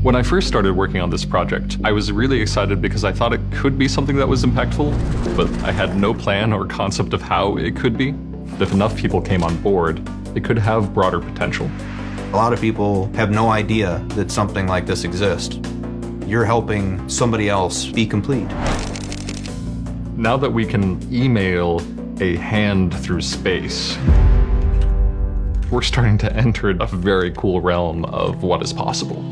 When I first started working on this project, I was really excited because I thought it could be something that was impactful, but I had no plan or concept of how it could be. If enough people came on board, it could have broader potential. A lot of people have no idea that something like this exists. You're helping somebody else be complete. Now that we can email a hand through space, we're starting to enter a very cool realm of what is possible.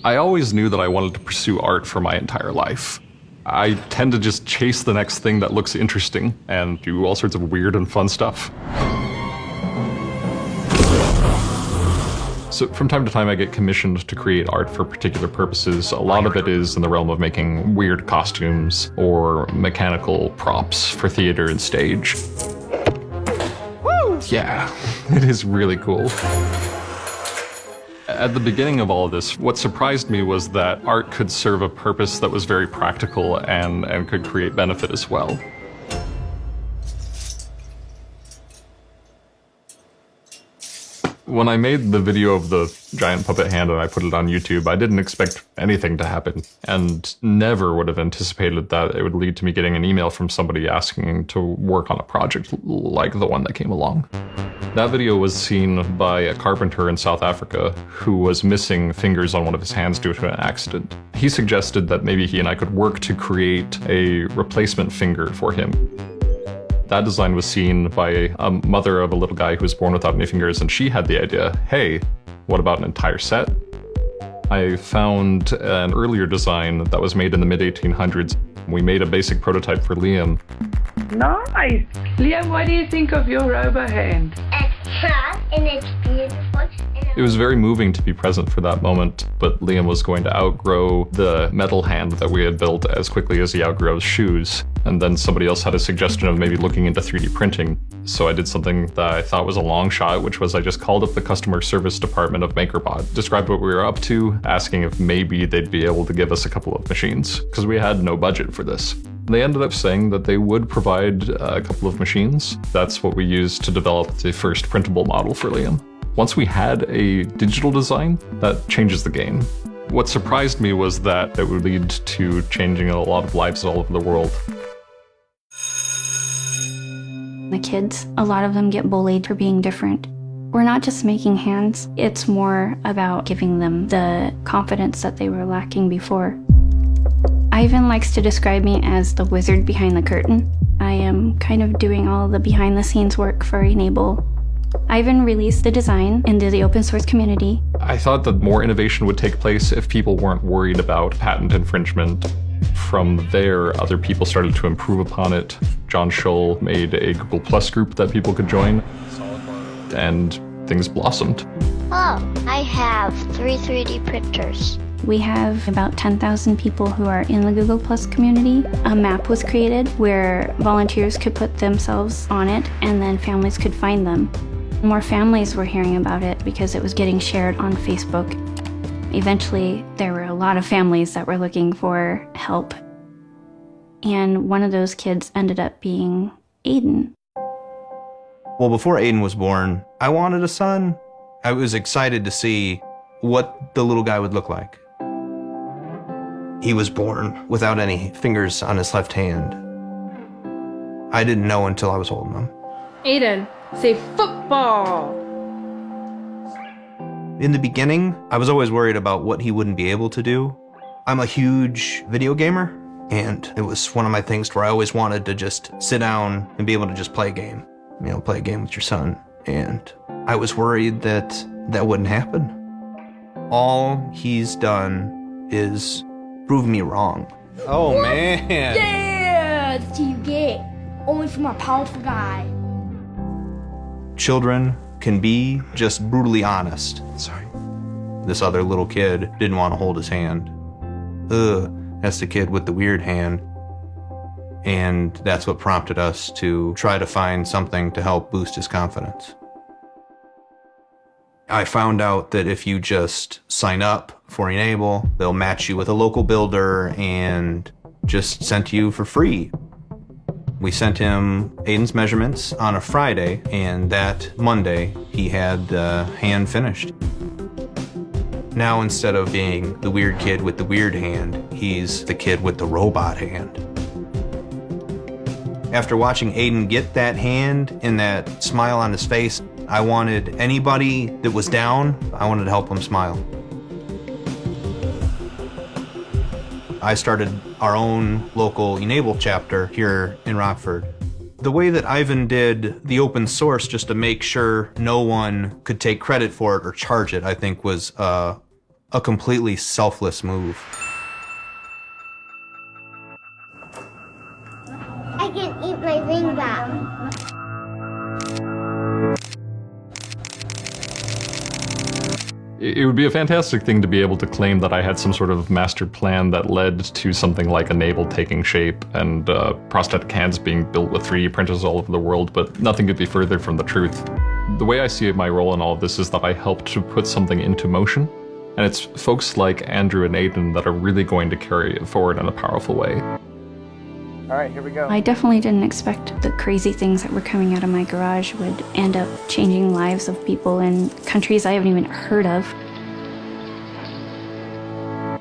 I always knew that I wanted to pursue art for my entire life. I tend to just chase the next thing that looks interesting and do all sorts of weird and fun stuff. So from time to time I get commissioned to create art for particular purposes. A lot of it is in the realm of making weird costumes or mechanical props for theater and stage. Woo! Yeah, it is really cool. At the beginning of all of this, what surprised me was that art could serve a purpose that was very practical and could create benefit as well. When I made the video of the giant puppet hand and I put it on YouTube, I didn't expect anything to happen and never would have anticipated that it would lead to me getting an email from somebody asking to work on a project like the one that came along. That video was seen by a carpenter in South Africa who was missing fingers on one of his hands due to an accident. He suggested that maybe he and I could work to create a replacement finger for him. That design was seen by a mother of a little guy who was born without any fingers, and she had the idea, hey, what about an entire set? I found an earlier design that was made in the mid-1800s. We made a basic prototype for Liam. Nice! Liam, what do you think of your robo hand? It's fun and it's beautiful. It was very moving to be present for that moment, but Liam was going to outgrow the metal hand that we had built as quickly as he outgrew his shoes. And then somebody else had a suggestion of maybe looking into 3D printing. So I did something that I thought was a long shot, which was I just called up the customer service department of MakerBot, described what we were up to, asking if maybe they'd be able to give us a couple of machines, because we had no budget for this. They ended up saying that they would provide a couple of machines. That's what we used to develop the first printable model for Liam. Once we had a digital design, that changes the game. What surprised me was that it would lead to changing a lot of lives all over the world. The kids, a lot of them get bullied for being different. We're not just making hands, it's more about giving them the confidence that they were lacking before. Ivan likes to describe me as the wizard behind the curtain. I am kind of doing all the behind the scenes work for e-Nable. Ivan released the design into the open source community. I thought that more innovation would take place if people weren't worried about patent infringement. From there, other people started to improve upon it. John Scholl made a Google Plus group that people could join, and things blossomed. Oh, I have 3D printers. We have about 10,000 people who are in the Google Plus community. A map was created where volunteers could put themselves on it and then families could find them. More families were hearing about it because it was getting shared on Facebook. Eventually, there were a lot of families that were looking for help. And one of those kids ended up being Aiden. Well, before Aiden was born, I wanted a son. I was excited to see what the little guy would look like. He was born without any fingers on his left hand. I didn't know until I was holding him. Aiden, say football! In the beginning, I was always worried about what he wouldn't be able to do. I'm a huge video gamer, and it was one of my things where I always wanted to just sit down and be able to just play a game. You know, play a game with your son. And I was worried that that wouldn't happen. All he's done is prove me wrong. Oh, man. Yeah, that's what you get. Only from a powerful guy. Children can be just brutally honest. Sorry. This other little kid didn't want to hold his hand. Ugh, that's the kid with the weird hand. And that's what prompted us to try to find something to help boost his confidence. I found out that if you just sign up for e-Nable, they'll match you with a local builder and just send to you for free. We sent him Aiden's measurements on a Friday, and that Monday he had the hand finished. Now instead of being the weird kid with the weird hand, he's the kid with the robot hand. After watching Aiden get that hand and that smile on his face, I wanted anybody that was down, I wanted to help them smile. I started our own local e-Nable chapter here in Rockford. The way that Ivan did the open source just to make sure no one could take credit for it or charge it, I think was a completely selfless move. I can eat my ring back. It would be a fantastic thing to be able to claim that I had some sort of master plan that led to something like e-Nable taking shape and prosthetic hands being built with 3D printers all over the world, but nothing could be further from the truth. The way I see my role in all of this is that I helped to put something into motion, and it's folks like Andrew and Aiden that are really going to carry it forward in a powerful way. All right, here we go. I definitely didn't expect the crazy things that were coming out of my garage would end up changing lives of people in countries I haven't even heard of.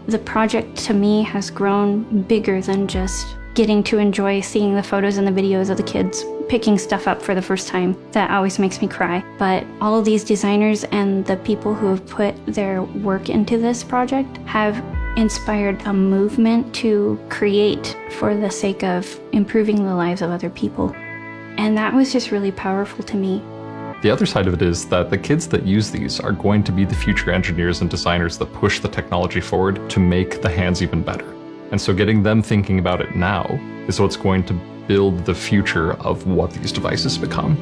The project to me has grown bigger than just getting to enjoy seeing the photos and the videos of the kids picking stuff up for the first time. That always makes me cry. But all of these designers and the people who have put their work into this project have inspired a movement to create for the sake of improving the lives of other people. And that was just really powerful to me. The other side of it is that the kids that use these are going to be the future engineers and designers that push the technology forward to make the hands even better. And so getting them thinking about it now is what's going to build the future of what these devices become.